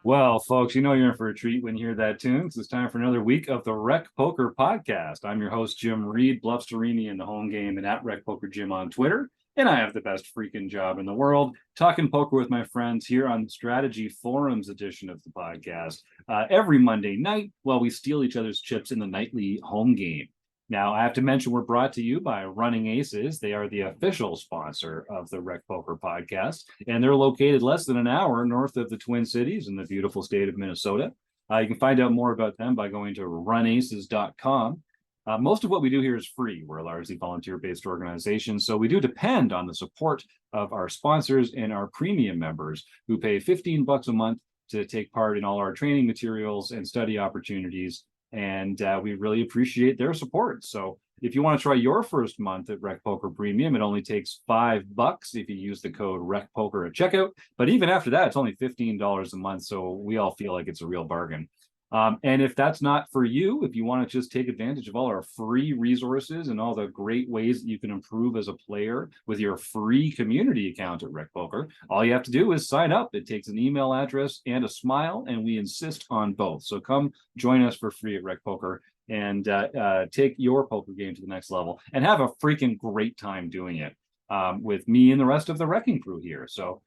Well, folks, you know you're in for a treat when you hear that tune. It's time for another week of the RecPoker podcast. I'm your host, Jim Reid, Bluffsterini in the home game and at RecPoker Jim on Twitter. And I have the best freaking job in the world, talking poker with my friends here on the Strategy Forums edition of the podcast every Monday night while we steal each other's chips in the nightly home game. Now, I have to mention we're brought to you by Running Aces. They are the official sponsor of the RecPoker podcast, and they're located less than an hour north of the Twin Cities in the beautiful state of Minnesota. You can find out more about them by going to runaces.com. Most of what we do here is free. We're a largely volunteer-based organization, so we do depend on the support of our sponsors and our premium members who pay $15 a month to take part in all our training materials and study opportunities. And we really appreciate their support. So if you want to try your first month at RecPoker Premium, it only takes $5 if you use the code RecPoker at checkout. But even after that, it's only $15 a month. So we all feel like it's a real bargain. And if that's not for you, if you want to just take advantage of all our free resources and all the great ways that you can improve as a player with your free community account at RecPoker, all you have to do is sign up. It takes an email address and a smile, and we insist on both. So come join us for free at RecPoker and take your poker game to the next level and have a freaking great time doing it with me and the rest of the RECing Crew here. So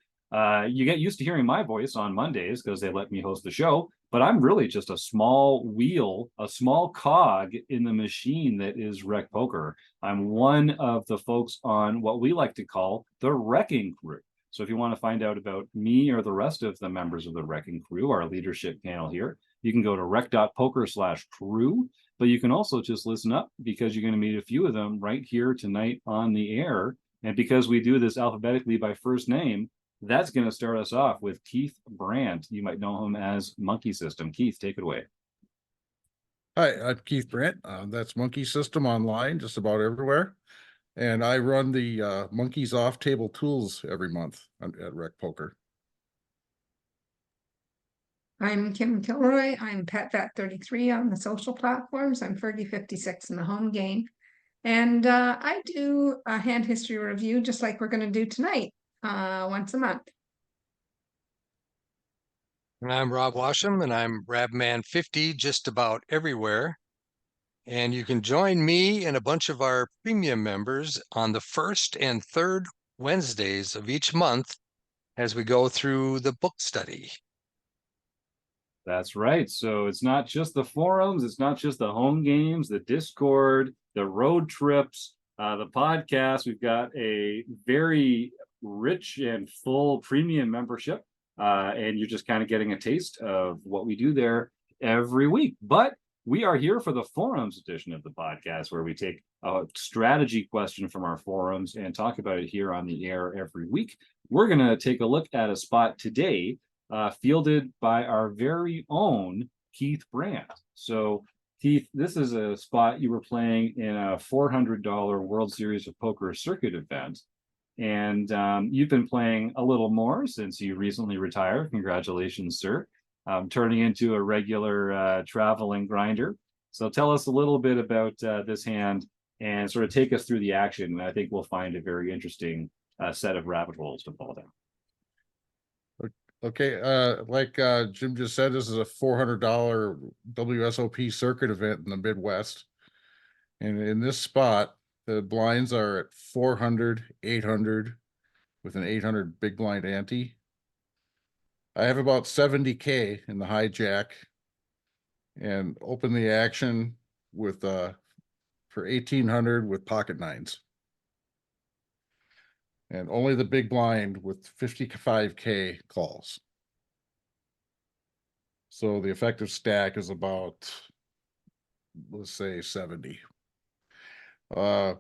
you get used to hearing my voice on Mondays because they let me host the show, but I'm really just a small wheel, a small cog in the machine that is RecPoker. I'm one of the folks on what we like to call the RECing Crew. So if you want to find out about me or the rest of the members of the RECing Crew, our leadership panel here, you can go to rec.poker/crew, but you can also just listen up because you're going to meet a few of them right here tonight on the air. And because we do this alphabetically by first name, that's going to start us off with Keith Brandt. You might know him as MonkieSystem. Keith, take it away. Hi, I'm Keith Brandt. That's MonkieSystem online, just about everywhere. And I run the Monkeys Off Table Tools every month at RecPoker. I'm Kim Kilroy. I'm PetVat33 on the social platforms. I'm Fergie56 in the home game. And I do a hand history review just like we're going to do tonight, once a month. And I'm Rob Washam, and I'm Rabman50 just about everywhere. And you can join me and a bunch of our premium members on the first and third Wednesdays of each month as we go through the book study. That's right. So it's not just the forums, it's not just the home games, the Discord, the road trips, the podcast. We've got a very rich and full premium membership, and you're just kind of getting a taste of what we do there every week. But we are here for the forums edition of the podcast, where we take a strategy question from our forums and talk about it here on the air every week. We're going to take a look at a spot today fielded by our very own Keith Brandt. So, Keith, this is a spot you were playing in a $400 World Series of Poker circuit event. And you've been playing a little more since you recently retired. Congratulations, sir. Turning into a regular traveling grinder. So tell us a little bit about this hand and sort of take us through the action. And I think we'll find a very interesting set of rabbit holes to fall down. Okay, like Jim just said, this is a $400 WSOP circuit event in the Midwest. And in this spot, the blinds are at 400, 800, with an 800 big blind ante. I have about 70K in the hijack and open the action with for 1800 with pocket nines. And only the big blind with 55K calls. So the effective stack is about, let's say, 70. The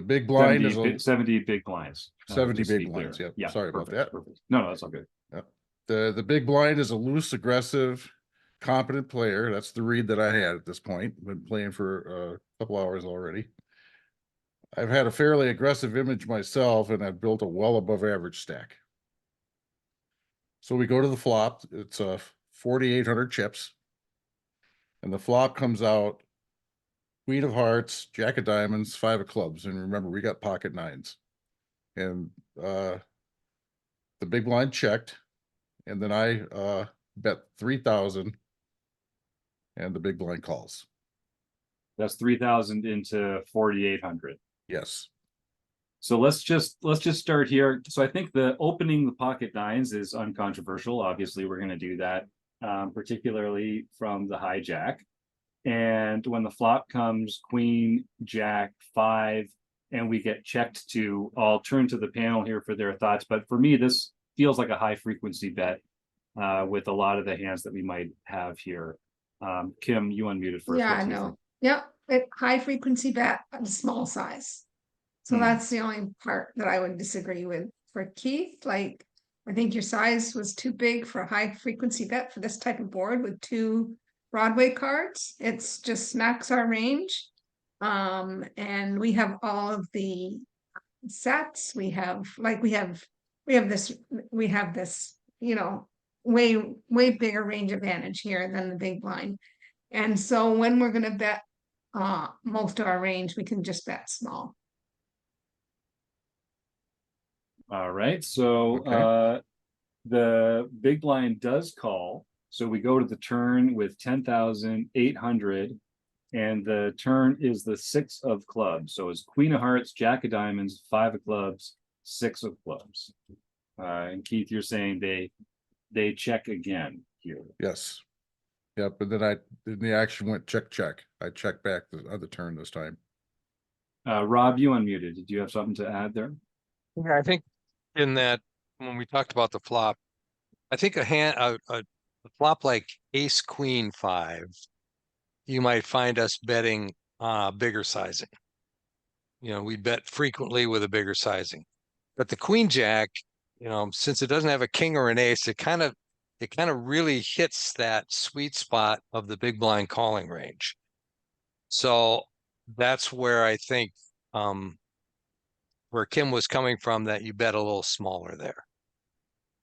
big blind 70, is 70 big blinds. 70 big blinds. Yep. Yeah. Sorry perfect, about that. Perfect. No, that's all good. Yep. The big blind is a loose, aggressive, competent player. That's the read that I had at this point. Been playing for a couple hours already. I've had a fairly aggressive image myself, and I've built a well above average stack. So we go to the flop. It's 4,800 chips. And the flop comes out Queen of Hearts, Jack of Diamonds, 5 of Clubs. And remember, we got pocket nines. And the big blind checked. And then I bet 3,000. And the big blind calls. That's 3,000 into 4,800. Yes. So let's just start here. So I think the opening the pocket nines is uncontroversial. Obviously, we're going to do that, particularly from the hijack. And when the flop comes Queen, Jack, 5, and we get checked to, I'll turn to the panel here for their thoughts. But for me, this feels like a high frequency bet with a lot of the hands that we might have here. Kim, you unmuted first. Yeah, What I do you know. think? Yep, high frequency bet at a small size. So Hmm. that's the only part that I would disagree with. For Keith, like, I think your size was too big for a high frequency bet for this type of board with 2 Broadway cards. It's just smacks our range. And we have all of the sets. We have this, you know, way bigger range advantage here than the big blind. And so when we're gonna bet most of our range, we can just bet small. All right. So Okay. the big blind does call. So we go to the turn with 10,800, and the turn is the 6 of clubs. So it's Queen of Hearts, Jack of Diamonds, 5 of clubs, 6 of clubs. And Keith, you're saying they check again here. Yes. Yep. And then the action went check, check. I checked back the other turn this time. Rob, you unmuted. Did you have something to add there? Yeah, I think in that when we talked about the flop, I think a flop like ace queen 5, you might find us betting bigger sizing. You know, we bet frequently with a bigger sizing. But the queen jack, you know, since it doesn't have a king or an ace, it kind of really hits that sweet spot of the big blind calling range. So that's where I think where Kim was coming from, that you bet a little smaller there.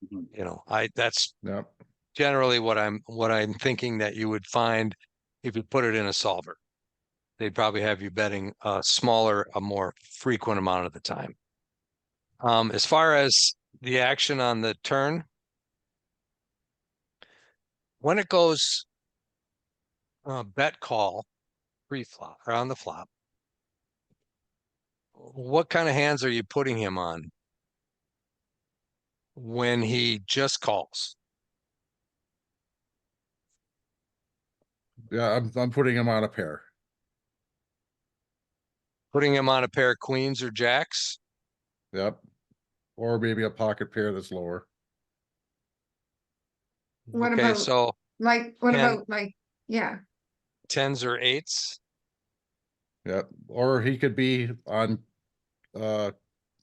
Mhm. You know, that's Yep. generally what I'm thinking that you would find if you put it in a solver. They'd probably have you betting a more frequent amount of the time. As far as the action on the turn, when it goes bet call pre-flop or on the flop, what kind of hands are you putting him on when he just calls? Yeah, I'm putting him on a pair. Putting him on a pair of queens or jacks? Yep. Or maybe a pocket pair that's lower. What Okay, about so what 10 about like, yeah, 10s or 8s? Yep. Or he could be on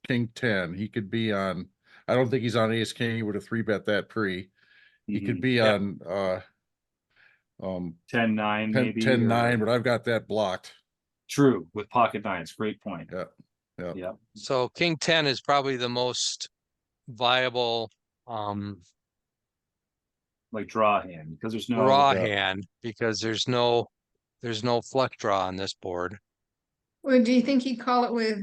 King 10. He could be on, I don't think he's on ace king. He would have 3-bet that pre. He could Mhm. be Yep. on 10-9 10, maybe. 10 9, or... but I've got that blocked. True, with pocket nines. Great point. Yeah. Yeah. Yeah. So King 10 is probably the most viable Like draw hand, because there's no draw Yeah. hand, because there's no flush draw on this board. well, do you think he'd call it with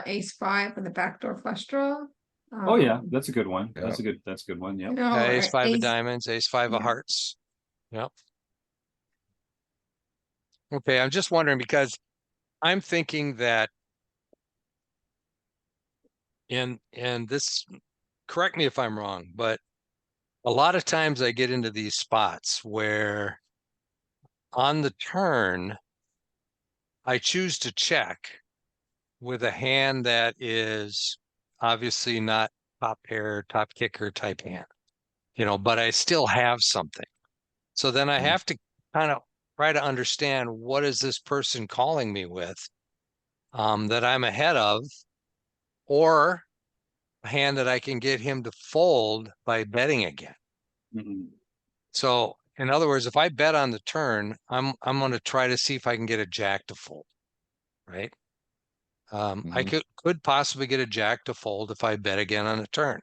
ace 5 with a backdoor flush draw? Oh yeah, Um, that's a good one. Yeah. That's a good one. Yeah. you know, Ace or 5 of ace, diamonds, ace 5 of yeah. hearts. Yep. Okay, I'm just wondering because I'm thinking that and this, correct me if I'm wrong, but a lot of times I get into these spots where on the turn I choose to check with a hand that is obviously not top pair, top kicker type hand, you know, but I still have something. So then I Mhm. have to kind of try to understand, what is this person calling me with that I'm ahead of, or a hand that I can get him to fold by betting again. Mhm. So in other words, if I bet on the turn, I'm going to try to see if I can get a jack to fold, right? I Mhm. could possibly get a jack to fold if I bet again on the turn.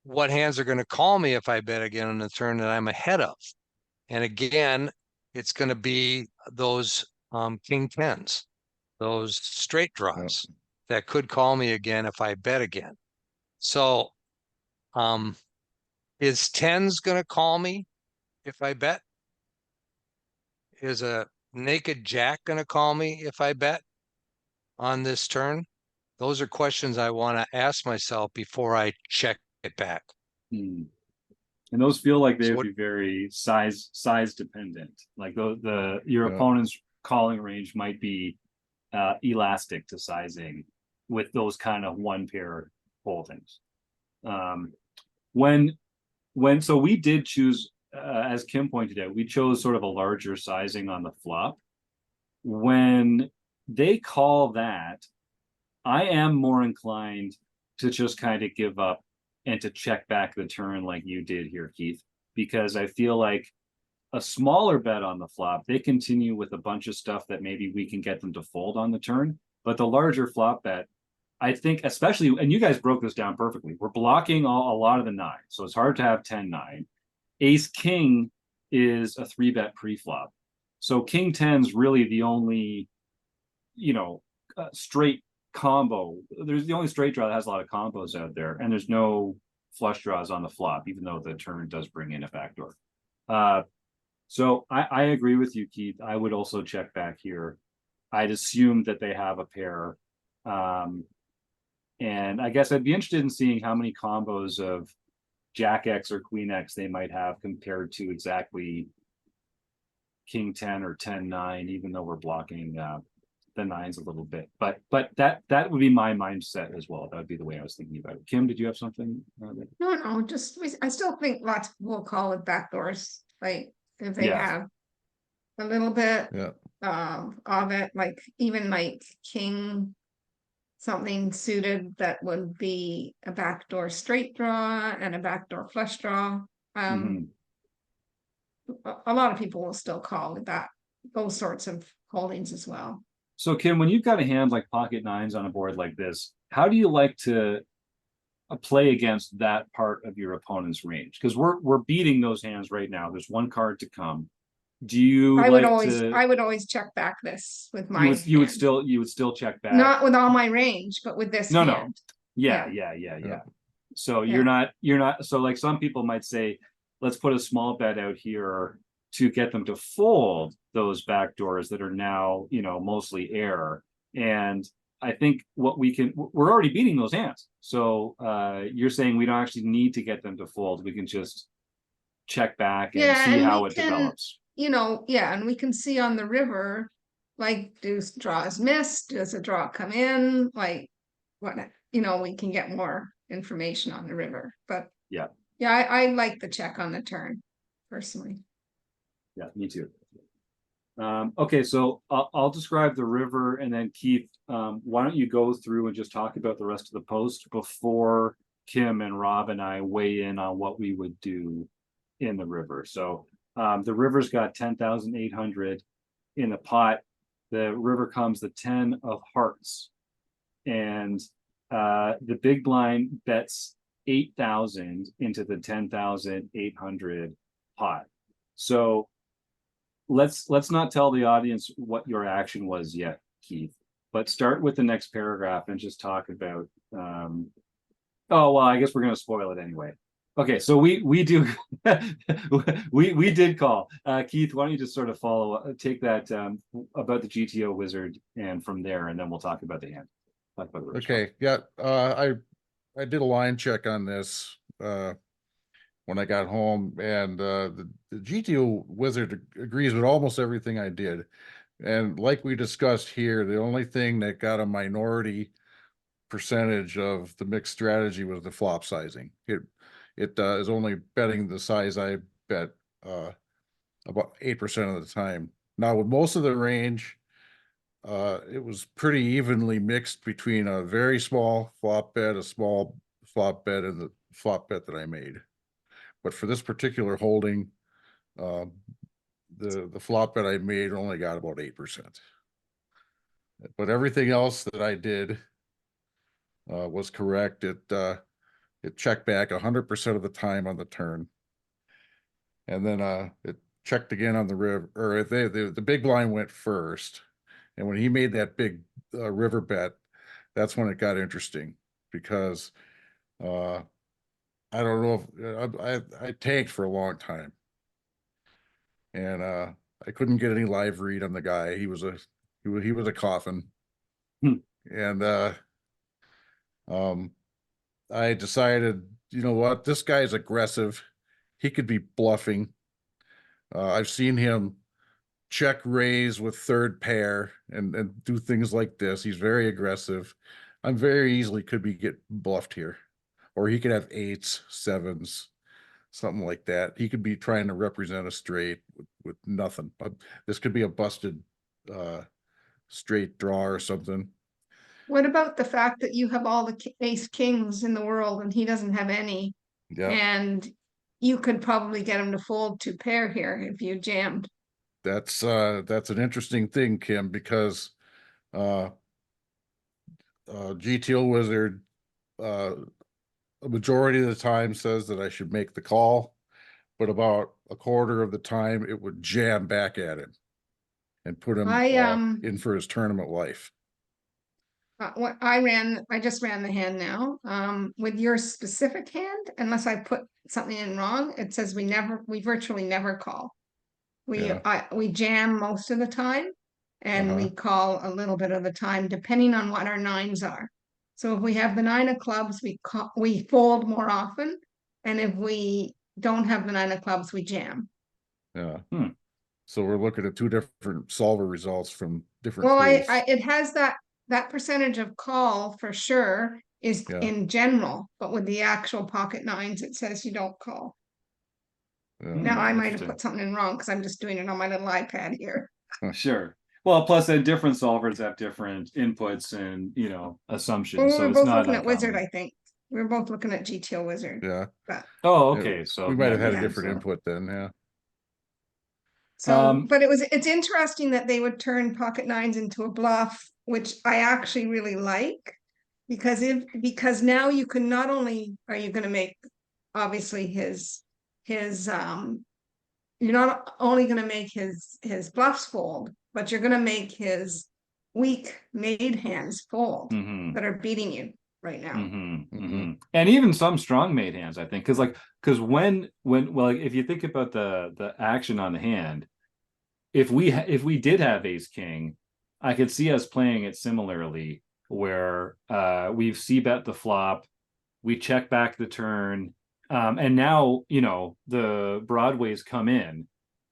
what hands are going to call me if I bet again on the turn that I'm ahead of. And again, it's going to be those king tens, those straight draws that could call me again if I bet again. So is tens going to call me if I bet? Is a naked jack going to call me if I bet on this turn? Those are questions I want to ask myself before I check it back. And those feel like they So would what- be very size dependent. Like your Yeah. opponent's calling range might be elastic to sizing with those kind of one pair holdings. So we did choose, as Kim pointed out, we chose sort of a larger sizing on the flop. When they call that, I am more inclined to just kind of give up and to check back the turn like you did here, Keith, because I feel like a smaller bet on the flop, they continue with a bunch of stuff that maybe we can get them to fold on the turn. But the larger flop bet, I think, especially, and you guys broke this down perfectly, we're blocking a lot of the nine. So it's hard to have 10-9. Ace king is a 3-bet pre-flop. So king 10's really the only, straight combo. There's the only straight draw that has a lot of combos out there, and there's no flush draws on the flop, even though the turn does bring in a backdoor. So I agree with you, Keith. I would also check back here. I'd assume that they have a pair. And I guess I'd be interested in seeing how many combos of Jack X or Queen X they might have compared to exactly King 10 or 10-9, even though we're blocking the nines a little bit. But that would be my mindset as well. That would be the way I was thinking about it. Kim, did you have something? No, just, I still think lots of people call it backdoors, like if they Yeah. have a little bit Yeah. of it, like even like king, something suited that would be a backdoor straight draw and a backdoor flush draw. Mhm. A lot of people will still call it that, those sorts of holdings as well. So Kim, when you've got a hand like pocket nines on a board like this, how do you like to play against that part of your opponent's range? Because we're beating those hands right now. There's one card to come. Do you I would like always check back this with my you would hand. still check back? Not with all my range, but with this No. hand. Yeah. So you're not so like some people might say, let's put a small bet out here to get them to fold those backdoors that are now, mostly air. And I think we're already beating those hands. So you're saying we don't actually need to get them to fold. We can just check back and see how it develops. And we can see on the river, like, do draws miss? Does a draw come in? Like, what, we can get more information on the river. But yeah, I like the check on the turn, personally. Yeah, me too. Okay, so I'll describe the river, and then Keith, why don't you go through and just talk about the rest of the post before Kim and Rob and I weigh in on what we would do in the river. So the river's got 10,800 in the pot. The river comes the 10 of hearts, and the big blind bets 8,000 into the 10,800 pot. So let's not tell the audience what your action was yet, Keith, but start with the next paragraph and just talk about I guess we're going to spoil it anyway. Okay, so we do we did call. Keith, why don't you just sort of take that about the GTO wizard, and from there, and then we'll talk about the hand. Okay, yeah, I did a line check on this when I got home, and the GTO wizard agrees with almost everything I did. And like we discussed here, the only thing that got a minority percentage of the mixed strategy was the flop sizing. It is only betting the size I bet about 8% of the time. Now with most of the range, it was pretty evenly mixed between a very small flop bet, a small flop bet, and the flop bet that I made. But for this particular holding, the flop bet I made only got about 8%. But everything else that I did was correct. it checked back 100% of the time on the turn. And then it checked again on the river, or the big blind went first. And when he made that big river bet, that's when it got interesting, because I don't know if I tanked for a long time, and I couldn't get any live read on the guy. He was a coffin. Hmm. And I decided, you know what, this guy's aggressive. He could be bluffing. I've seen him check raise with third pair and do things like this. He's very aggressive. I'm very easily could be get bluffed here, or he could have eights, sevens, something like that. He could be trying to represent a straight with nothing. This could be a busted straight draw or something. What about the fact that you have all the ace kings in the world and he doesn't have any? Yeah, And you could probably get him to fold 2 pair here if you jammed. that's an interesting thing, Kim, because GTO Wizard a majority of the time says that I should make the call, but about a quarter of the time it would jam back at him and put him in for his tournament life. What I just ran the hand now. With your specific hand, unless I put something in wrong, it says we virtually never call. We jam most of the time, and we call a little bit of the time, depending on what our nines are. So if we have the 9 of clubs, we fold more often, and if we don't have the 9 of clubs, we jam. Yeah. Hmm. So we're looking at 2 different solver results from different Well, pools. it has that percentage of call for sure is in general, but with the actual pocket nines, it says you don't call. Now I might have put something in wrong because I'm just doing it on my little iPad here. Sure. Well, plus then different solvers have different inputs and, you know, assumptions. Well, So we're it's both not looking at uncommon. Wizard, I think. We're both looking at GTO Wizard. Yeah. But Oh, okay. So we might have had a maybe different input then. Yeah. so, but it's interesting that they would turn pocket nines into a bluff, which I actually really like, because now you can not only are you going to make obviously his you're not only going to make his bluffs fold, but you're going to make his weak made hands fold that are beating you right now. And even some strong made hands, I think, because when well, if you think about the action on the hand, if we did have ace king, I could see us playing it similarly, where we've c-bet the flop, we check back the turn, and now, you know, the broadways come in,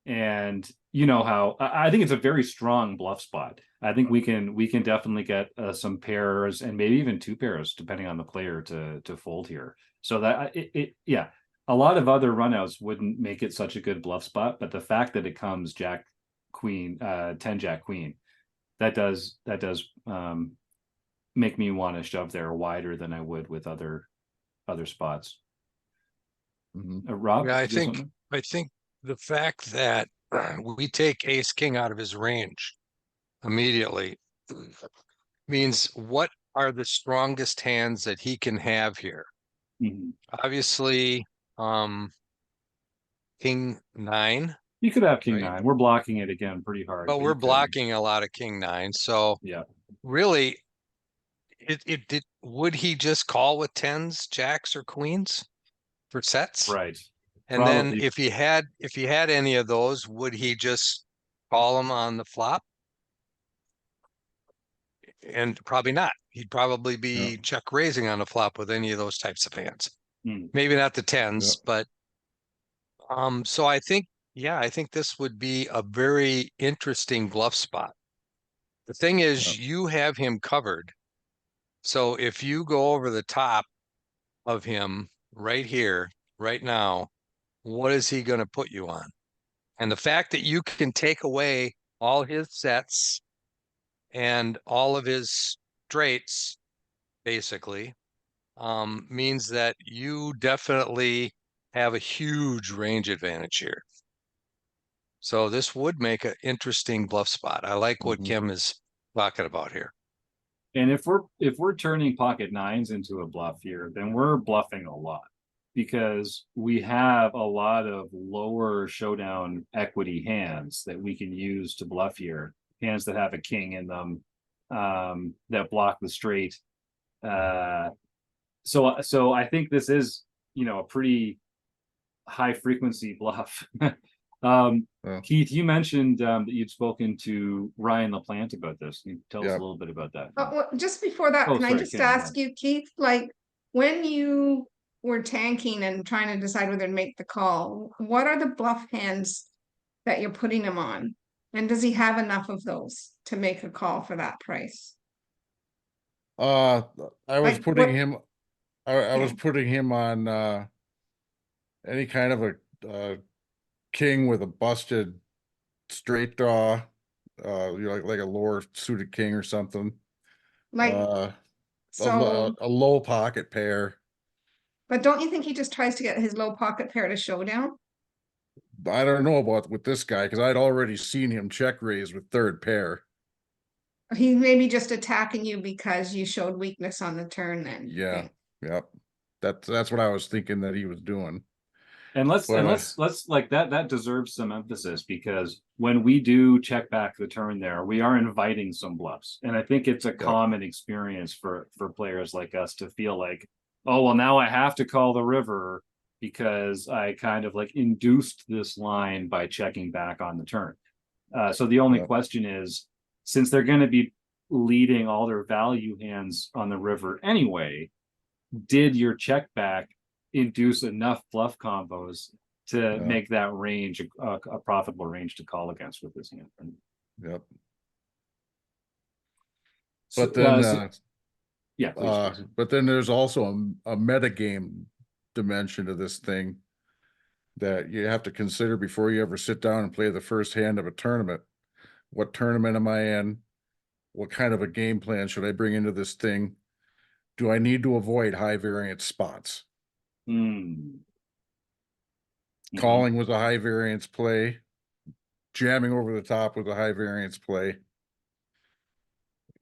and you know how I think it's a very strong bluff spot. I think we can definitely get some pairs and maybe even 2 pairs depending on the player to fold here. So that yeah, a lot of other runouts wouldn't make it such a good bluff spot, but the fact that it comes Jack Queen 10 Jack Queen, that does make me want to shove there wider than I would with other spots. Rob? Yeah, I think the fact that we take ace king out of his range immediately means what are the strongest hands that he can have here? Obviously, king 9. You could have king 9. We're blocking it again pretty hard. But we're blocking a lot of king 9. So yeah, really, would he just call with 10s, jacks, or queens for sets? Right. And then if he had any of those, would he just call them on the flop? And probably not. He'd probably be check raising on the flop with any of those types of hands. Maybe not the 10s, but so I think this would be a very interesting bluff spot. The thing is, you have him covered. So if you go over the top of him right here, right now, what is he going to put you on? And the fact that you can take away all his sets and all of his straights, basically, means that you definitely have a huge range advantage here. So this would make an interesting bluff spot. I like what Kim is talking about here. And if we're turning pocket nines into a bluff here, then we're bluffing a lot because we have a lot of lower showdown equity hands that we can use to bluff here. Hands that have a king in them, that block the straight. So I think this is, a pretty high frequency bluff. Well, Keith, you mentioned that you'd spoken to Ryan LaPlante about this. Can you tell us Yeah. a little bit about that? Well, just before that, Oh, can I sorry, just Ken, ask you, Keith, like, when you were tanking and trying to decide whether to make the call, what are the bluff hands that you're putting him on? And does he have enough of those to make a call for that price? I was Like, putting what- him, I was Yeah. putting him on any kind of a king with a busted straight draw, like a lower suited king or something. Like, A so, a low pocket pair. but don't you think he just tries to get his low pocket pair to showdown? I don't know about with this guy because I'd already seen him check raise with third pair. He may be just attacking you because you showed weakness on the turn then. Yeah, yep. That's what I was thinking that he was doing. And But let's like that deserves some emphasis because when we do check back the turn there, we are inviting some bluffs. And I think it's a common experience for players like us to feel like, oh, well, now I have to call the river because I kind of like induced this line by checking back on the turn. So the only question is, since they're going to be leading all their value hands on the river anyway, did your check back induce enough bluff combos to make that range a profitable range to call against with this hand? Yep. So, But then, yeah, please. but then there's also a meta game dimension to this thing that you have to consider before you ever sit down and play the first hand of a tournament. What tournament am I in? What kind of a game plan should I bring into this thing? Do I need to avoid high variance spots? Calling was a high variance play. Jamming over the top was a high variance play.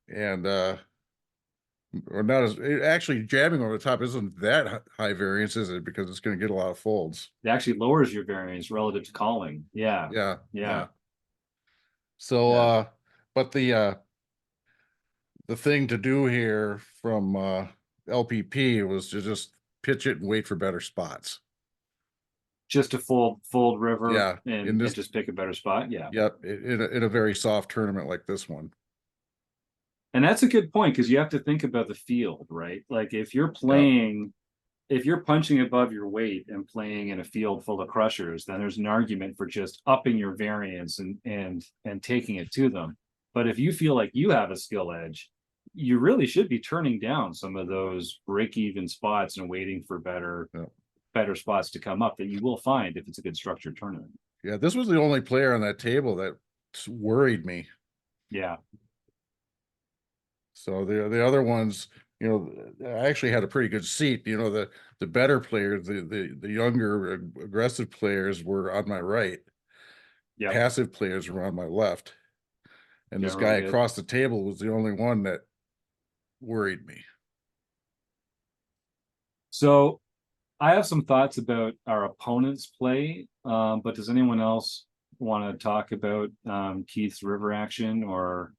And or not as actually jamming over the top isn't that high variance, is it? Because it's going to get a lot of folds. It actually lowers your variance relative to calling. Yeah. So but the thing to do here from LPP was to just pitch it and wait for better spots. Just to fold river and this, just pick a better spot. Yep, in a very soft tournament like this one. And that's a good point because you have to think about the field, right? Like if you're playing, if you're punching above your weight and playing in a field full of crushers, then there's an argument for just upping your variance and taking it to them. But if you feel like you have a skill edge, you really should be turning down some of those break-even spots and waiting for better spots to come up that you will find if it's a good structured tournament. Yeah, this was the only player on that table that worried me. Yeah. So the other ones, I actually had a pretty good seat. The better players, the younger aggressive players were on my right. Yeah. Passive players were on my left. And this guy across the table was the only one that worried me. So I have some thoughts about our opponent's play, but does anyone else want to talk about Keith's river action or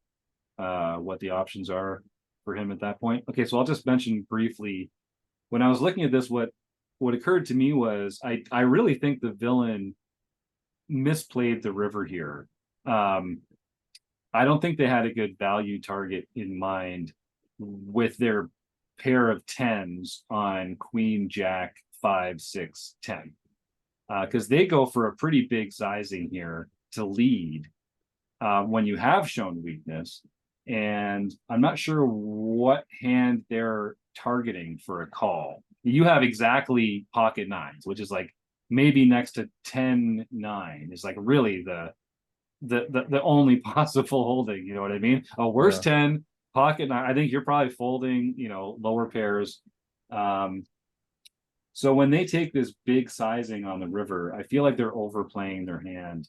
what the options are for him at that point? Okay, so I'll just mention briefly, when I was looking at this, what occurred to me was I really think the villain misplayed the river here. I don't think they had a good value target in mind with their pair of tens on queen, jack, 5, 6, 10. Because they go for a pretty big sizing here to lead when you have shown weakness. And I'm not sure what hand they're targeting for a call. You have exactly pocket nines, which is like maybe next to 10-9 is like really the only possible holding, you know what I mean? A worse 10, pocket 9. I think you're probably folding, lower pairs. So when they take this big sizing on the river, I feel like they're overplaying their hand.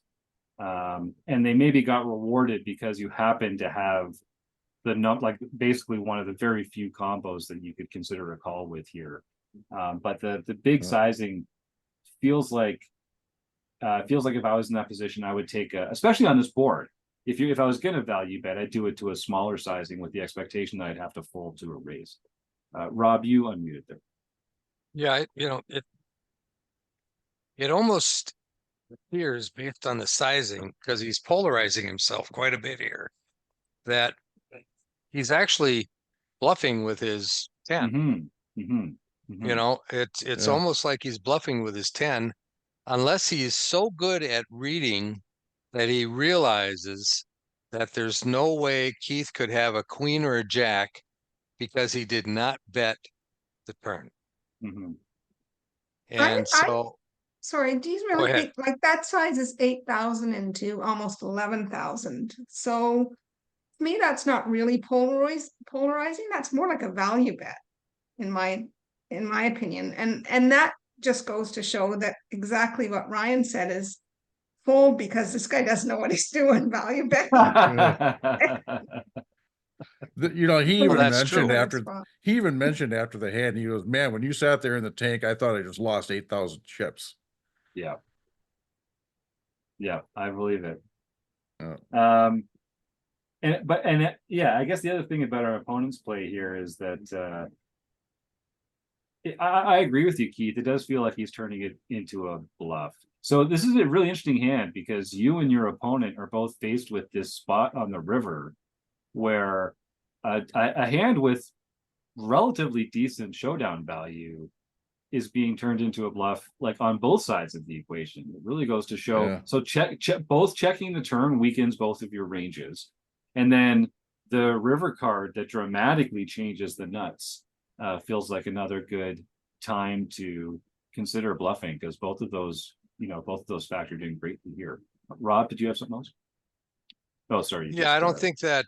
And they maybe got rewarded because you happen to have like basically one of the very few combos that you could consider a call with here. But the big sizing feels like if I was in that position, I would take especially on this board. If I was going to value bet, I'd do it to a smaller sizing with the expectation that I'd have to fold to a raise. Rob, you unmuted there. Yeah, it almost appears based on the sizing, because he's polarizing himself quite a bit here, that he's actually bluffing with his 10. Mm-hmm. Mm-hmm. Mm-hmm. You know, it's Yeah. almost like he's bluffing with his 10, unless he is so good at reading that he realizes that there's no way Keith could have a queen or a jack because he did not bet the turn. Mm-hmm. And so, sorry, do you Go really ahead. think like that size is 8,000 into almost 11,000? So to me, that's not really polarizing. That's more like a value bet in my opinion. And that just goes to show that exactly what Ryan said is fold because this guy doesn't know what he's doing, value bet. You know, he Well, even that's true. mentioned after the hand, he goes, "Man, when you sat there in the tank, I thought I just lost 8,000 chips." Yeah. Yeah, I believe it. Yeah. Yeah, I guess the other thing about our opponent's play here is that I agree with you, Keith. It does feel like he's turning it into a bluff. So this is a really interesting hand because you and your opponent are both faced with this spot on the river where a hand with relatively decent showdown value is being turned into a bluff, like on both sides of the equation. It really goes to show. Yeah. So both checking the turn weakens both of your ranges, and then the river card that dramatically changes the nuts feels like another good time to consider bluffing because both of those factors doing greatly here. Rob, did you have something else? Oh, sorry. Yeah, I don't think that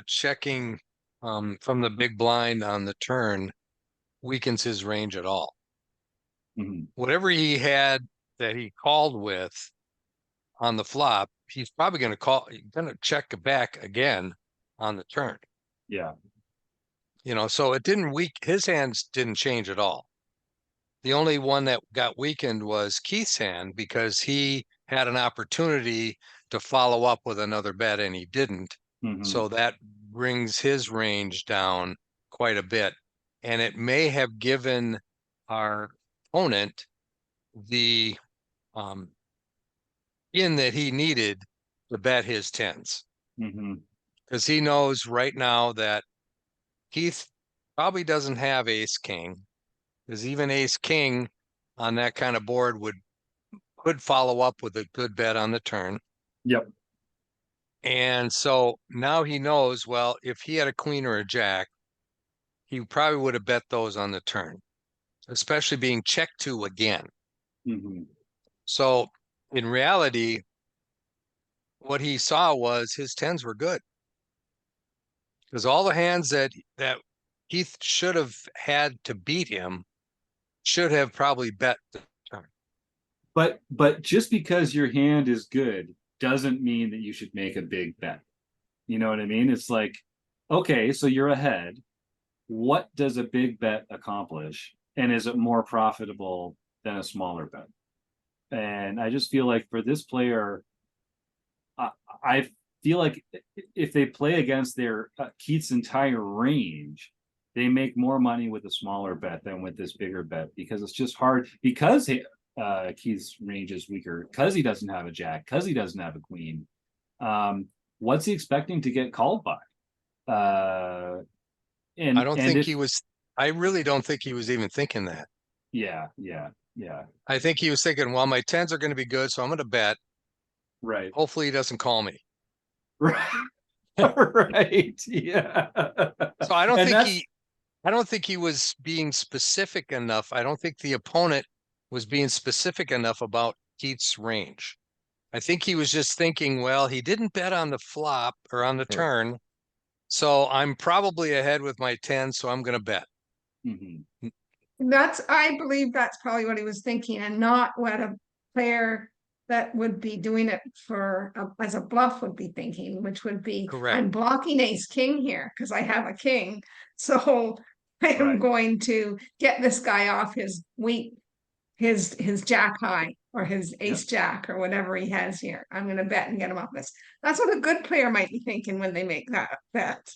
checking from the big blind on the turn weakens his range at all. Mm-hmm. Whatever he had that he called with on the flop, he's probably going to check back again on the turn. Yeah. You know, so it didn't his hands didn't change at all. The only one that got weakened was Keith's hand because he had an opportunity to follow up with another bet and he didn't. Mm-hmm. So that brings his range down quite a bit. And it may have given our opponent the in that he needed to bet his 10s. Mm-hmm. Because he knows right now that Keith probably doesn't have ace king, because even ace king on that kind of board could follow up with a good bet on the turn. Yep. And so now he knows, well, if he had a queen or a jack, he probably would have bet those on the turn, especially being checked to again. Mm-hmm. So in reality, what he saw was his 10s were good. Because all the hands that Keith should have had to beat him should have probably bet the turn. But just because your hand is good doesn't mean that you should make a big bet. You know what I mean? It's like, okay, so you're ahead. What does a big bet accomplish? And is it more profitable than a smaller bet? And I just feel like for this player, I feel like if they play against their Keith's entire range, they make more money with a smaller bet than with this bigger bet because it's just hard because Keith's range is weaker because he doesn't have a jack, because he doesn't have a queen. What's he expecting to get called by? I really don't think he was even thinking that. Yeah. I think he was thinking, well, my 10s are going to be good, so I'm going to bet. Right. Hopefully he doesn't call me. Right. Right. Yeah. So I don't think he was being specific enough. I don't think the opponent was being specific enough about Keith's range. I think he was just thinking, well, he didn't bet on the flop or on the turn, so I'm probably ahead with my 10, so I'm going to bet. Mm-hmm. I believe that's probably what he was thinking and not what a player that would be doing it for as a bluff would be thinking, which would be, Correct. I'm blocking ace king here because I have a king. So I am Right. going to get this guy off his weak, his jack high or his ace jack or whatever he has here. I'm going to bet and get him off this. That's what a good player might be thinking when they make that bet.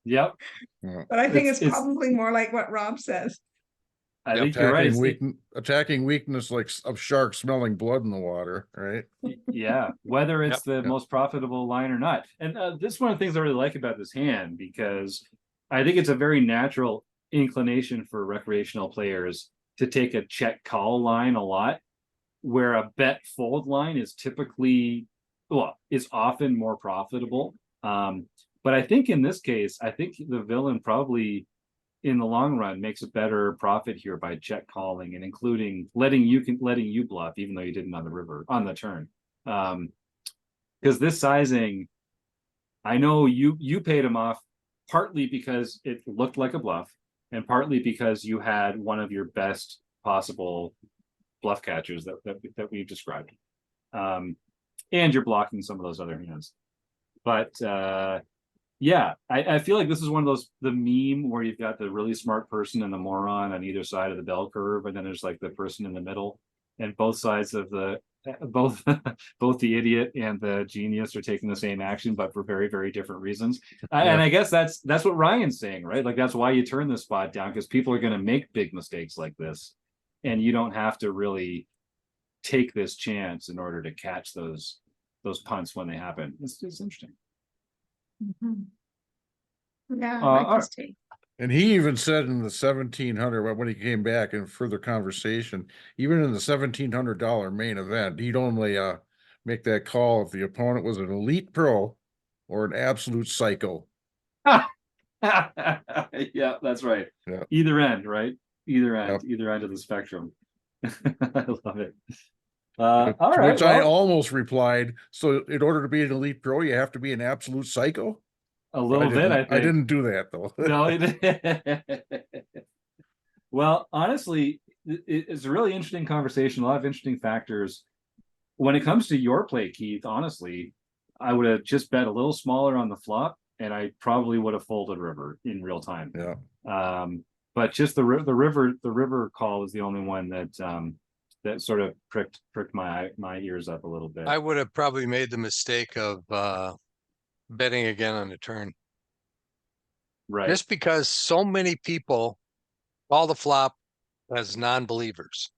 Yep. Yeah. But I think It's- it's probably more like what Rob says. I Yep. think you're right. Attacking weakness like of shark smelling blood in the water, right? Yeah, whether it's Yep. the Yep. most profitable line or not. And this is one of the things I really like about this hand, because I think it's a very natural inclination for recreational players to take a check call line a lot, where a bet fold line is typically, well, is often more profitable. But I think in this case, I think the villain probably in the long run makes a better profit here by check calling and including letting you bluff, even though you didn't on the river on the turn. Because this sizing, I know you paid him off partly because it looked like a bluff, and partly because you had one of your best possible bluff catchers that we've described. And you're blocking some of those other hands. But yeah, I feel like this is one of those, the meme where you've got the really smart person and the moron on either side of the bell curve, and then there's like the person in the middle, and both sides of the both both the idiot and the genius are taking the same action, but for very, very different reasons. And I guess that's what Ryan's saying, right? Like that's why you turn this spot down, because people are going to make big mistakes like this, and you don't have to really take this chance in order to catch those punts when they happen. It's interesting. Yeah, all I like right. this take. And he even said in the 1,700, when he came back in further conversation, even in the $1,700 main event, he'd only make that call if the opponent was an elite pro or an absolute psycho. Yeah, that's right. Yeah. Either end, right? Either end, Yep. either end of the spectrum. I love it. To All right. which I Well, almost replied, so in order to be an elite pro, you have to be an absolute psycho? a little bit, I think. I didn't do that though. No, well, honestly, it's a really interesting conversation, a lot of interesting factors. When it comes to your play, Keith, honestly, I would have just bet a little smaller on the flop, and I probably would have folded river in real time. Yeah. But just the river call is the only one that that sort of pricked my ears up a little bit. I would have probably made the mistake of betting again on the turn. Right. Just because so many people call the flop as non-believers.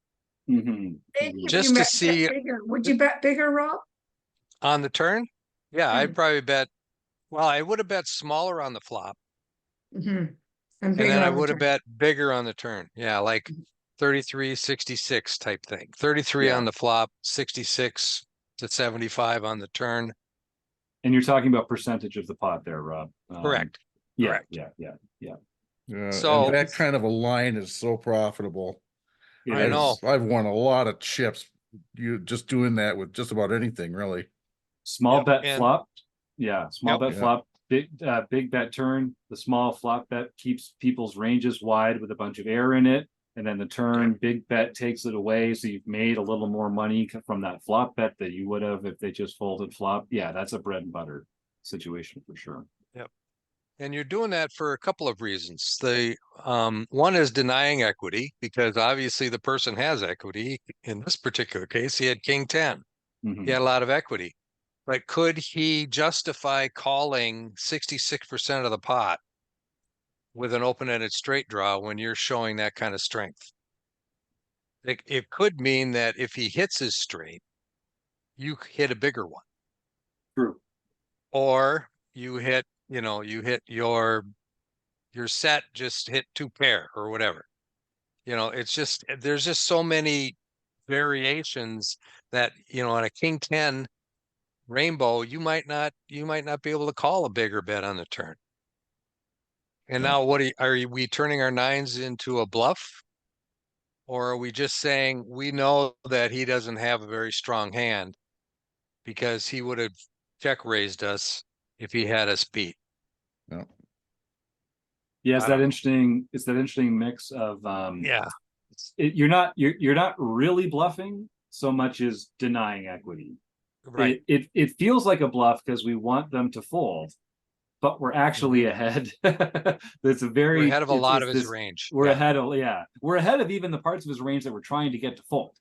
Mhm. Maybe if Just you to bet see bigger. Would you bet bigger, Rob? on the turn. Yeah, I'd Mm. probably bet. Well, I would have bet smaller on the flop, And and bigger then I on the would have turn. bet bigger on the turn. Yeah, like 33, 66 type thing. 33 Yeah. on the flop, 66 to 75 on the turn. And you're talking about percentage of the pot there, Rob. Correct. Yeah, Correct. yeah. Yeah, So- and that kind of a line is so profitable. It I is. know. I've won a lot of chips. You just doing that with just about anything, really. Small Yep, bet and- flop. Yeah, small Yep. bet Yeah. flop. Big bet turn. The small flop bet keeps people's ranges wide with a bunch of air in it. And then the turn, big bet takes it away. So you've made a little more money from that flop bet that you would have if they just folded flop. Yeah, that's a bread and butter situation for sure. And you're doing that for a couple of reasons. The one is denying equity, because obviously the person has equity. In this particular case, he had King 10. Mhm. He had a lot of equity. But could he justify calling 66% of the pot with an open-ended straight draw when you're showing that kind of strength? It could mean that if he hits his straight, you hit a bigger one. True. Or you hit, you hit your set just hit 2 pair or whatever. It's just, there's just so many variations that, on a King 10 rainbow, you might not be able to call a bigger bet on the turn. And now are we turning our nines into a bluff? Or are we just saying we know that he doesn't have a very strong hand because he would have check raised us if he had us beat? Yeah. Yeah, I don't know. it's that interesting mix of Yeah. you're not really bluffing, so much as denying equity. Right. It feels like a bluff because we want them to fold, but we're actually ahead. That's a very We're ahead of a lot it's of his this- range. We're Yeah. ahead of we're ahead of even the parts of his range that we're trying to get to fold,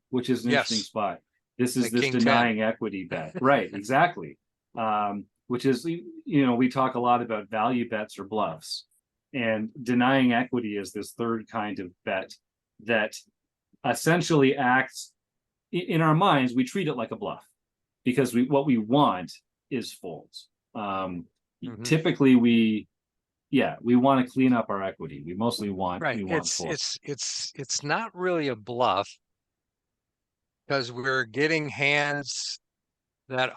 which is an interesting Yes. spot. This is Like this King 10. denying equity bet, right? Exactly. Which is, we talk a lot about value bets or bluffs, and denying equity is this third kind of bet that essentially acts in our minds. We treat it like a bluff because what we want is folds. Typically we want to clean up our equity. We mostly want Right. folds. It's not really a bluff because we're getting hands that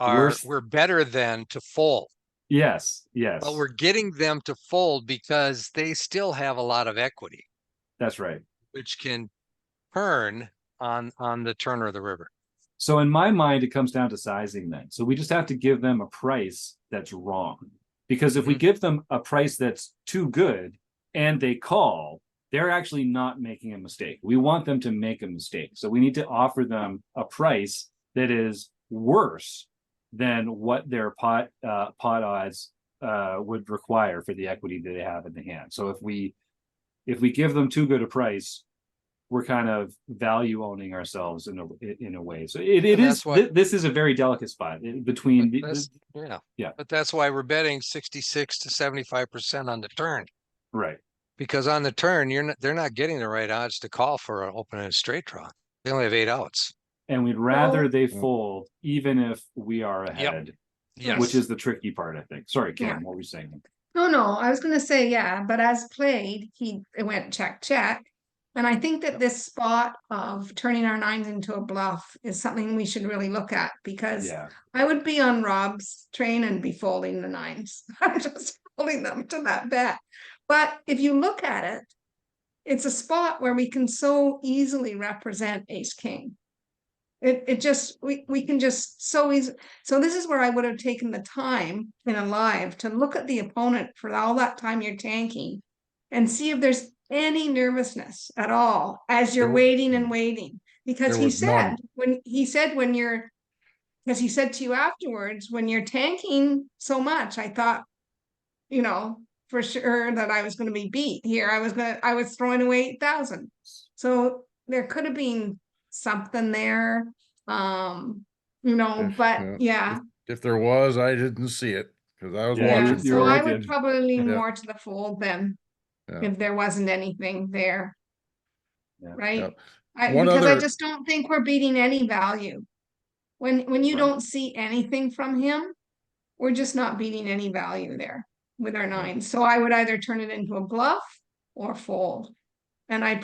we're better than to fold. Yes. But we're getting them to fold because they still have a lot of equity. That's right. Which can turn on the turn of the river. So in my mind, it comes down to sizing then. So we just have to give them a price that's wrong. Because if we give them a price that's too good and they call, they're actually not making a mistake. We want them to make a mistake. So we need to offer them a price that is worse than what their pot odds would require for the equity that they have in the hand. So if we give them too good a price, we're kind of value owning ourselves in a way. So this is a very delicate spot between But that's why we're betting 66 to 75% on the turn. Right. Because on the turn, they're not getting the right odds to call for an open and straight draw. They only have 8 outs. And we'd rather they fold even if we are ahead. Yes. Which is the tricky part, I think. Sorry, Kim, what were you saying? No, I was going to say, but as played, it went check. And I think that this spot of turning our nines into a bluff is something we should really look at, because I would be on Rob's train and be folding the nines. I'm just holding them to that bet. But if you look at it, it's a spot where we can so easily represent ace king. We can just so easy. So this is where I would have taken the time in a live to look at the opponent for all that time you're tanking and see if there's any nervousness at all as you're waiting and waiting. Because he said because he said to you afterwards, when you're tanking so much, I thought, for sure that I was going to be beat here. I was throwing away 8,000. So there could have been something there. But if there was, I didn't see it because I was watching. So I would probably lean more to the fold then, if there wasn't anything there. Right. Because I just don't think we're beating any value. When you don't see anything from him, we're just not beating any value there with our nines. So I would either turn it into a bluff or fold. And I'm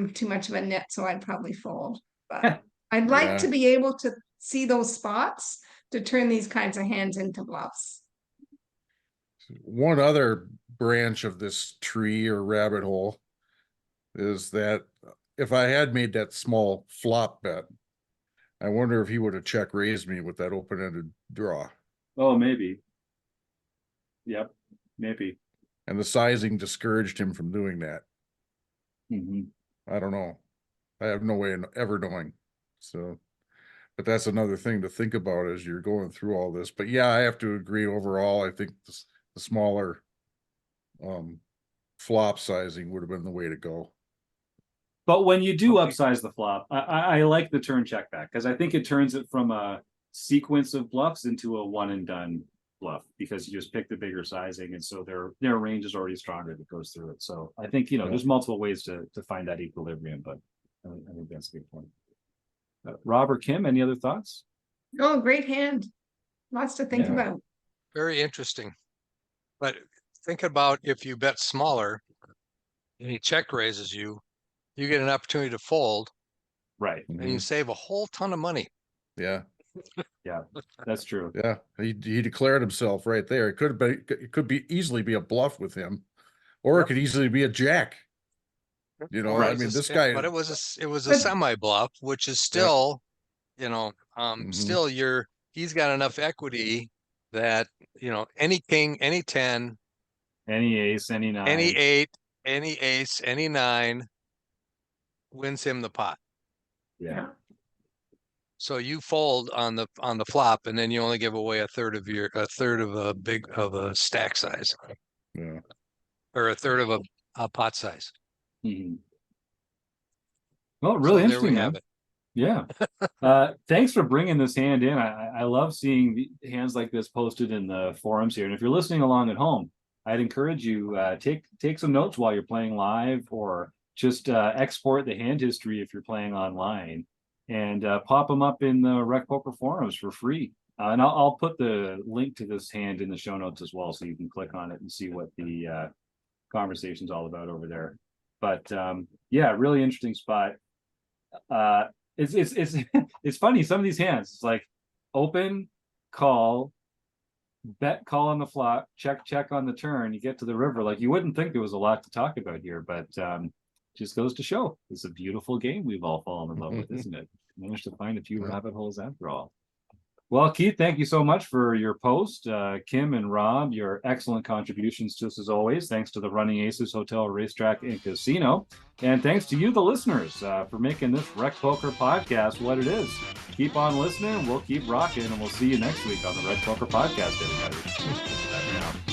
too much of a nit, so I'd probably fold. But I'd like to be able to see those spots to turn these kinds of hands into bluffs. One other branch of this tree or rabbit hole is that if I had made that small flop bet, I wonder if he would have check raised me with that open-ended draw. Oh, maybe. Yep, maybe. And the sizing discouraged him from doing that. I don't know. I have no way of ever knowing. So, but that's another thing to think about as you're going through all this. But yeah, I have to agree overall. I think the smaller flop sizing would have been the way to go. But when you do upsize the flop, I like the turn check back, because I think it turns it from a sequence of bluffs into a one and done bluff, because you just pick the bigger sizing, and so their range is already stronger that goes through it. So I think there's multiple ways to find that equilibrium, but I think that's a good point. Rob or Kim, any other thoughts? Oh, great hand. Lots to think about. Very interesting. But think about if you bet smaller and he check raises you, you get an opportunity to fold. Right. And you save a whole ton of money. Yeah. Yeah, that's true. Yeah. He declared himself right there. It could easily be a bluff with him, or it could easily be a jack. I mean, this guy. But it was a semi bluff, which is still, still he's got enough equity that, any king, any 10, any ace, any 9, any 8, any ace, any 9 wins him the pot. Yeah. So you fold on the flop, and then you only give away a third of a stack size, Yeah. or a third of a pot size. Mhm. Well, So really there we interesting, have man. it. Yeah. Thanks for bringing this hand in. I love seeing the hands like this posted in the forums here. And if you're listening along at home, I'd encourage you take some notes while you're playing live, or just export the hand history if you're playing online, and pop them up in the RecPoker forums for free. And I'll put the link to this hand in the show notes as well, so you can click on it and see what the conversation's all about over there. But yeah, really interesting spot. It's it's funny, some of these hands, it's like open, call, bet, call on the flop, check on the turn, you get to the river. Like, you wouldn't think there was a lot to talk about here, but just goes to show it's a beautiful game we've all fallen in love with, isn't it? Managed to find a few rabbit holes after all. Well, Keith, thank you so much for your post. Kim and Rob, your excellent contributions to us as always. Thanks to the Running Aces Hotel, Racetrack, and Casino. And thanks to you, the listeners, for making this RecPoker podcast what it is. Keep on listening. We'll keep rocking, and we'll see you next week on the RecPoker podcast, everybody. Bye for now.